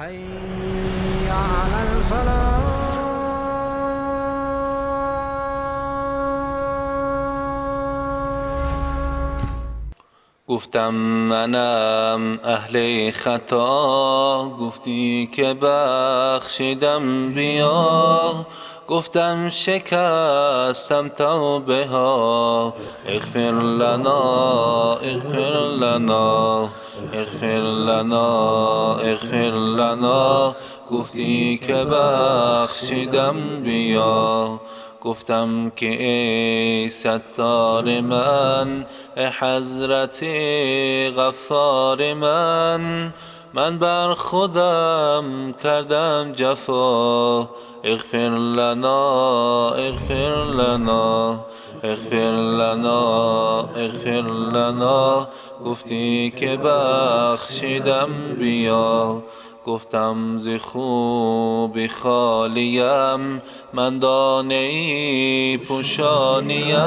حي على الفلاح. گفتم منم اهل خطا، گفتی که بخشیدم بیا. گفتم شکستم توبه ها، اغفر لنا اغفر لنا اغفر لنا اغفر لنا. گفتی که بخشیدم بیا. گفتم که ای ستار من، ای حضرت غفار من بر خودم کردم جفا. اغفر لنا اغفر لنا اغفر لنا اغفر لنا. گفتی که بخشیدم بیا. گفتم ز خوبی خالیم، من دانه ای پوشانیم.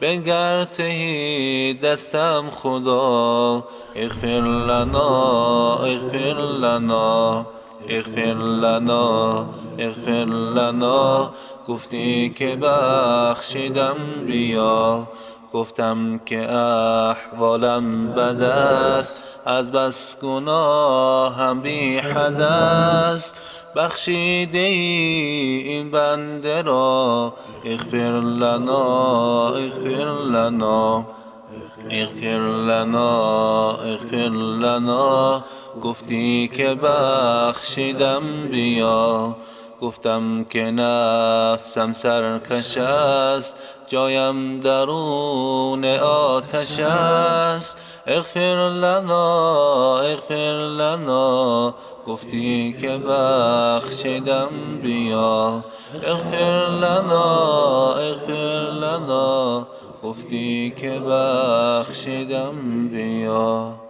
بنگر تهی دستم خدا، اغفر لنا اغفر لنا اغفر لنا اغفر لنا. گفتی که بخشیدم بیا. گفتم که احوالم بد است، از بس گناهم بی حد است. بخشیده ای این بنده را، اغفر لنا اغفر لنا اغفر لنا اغفر لنا. گفتی که بخشیدم بیا. گفتم که نفسم سرکش است، جایم درون آتش است. اغفر لنا اغفر لنا. گفتی که بخشیدم بیا. اغفر لنا اغفر لنا. گفتی که بخشیدم بیا.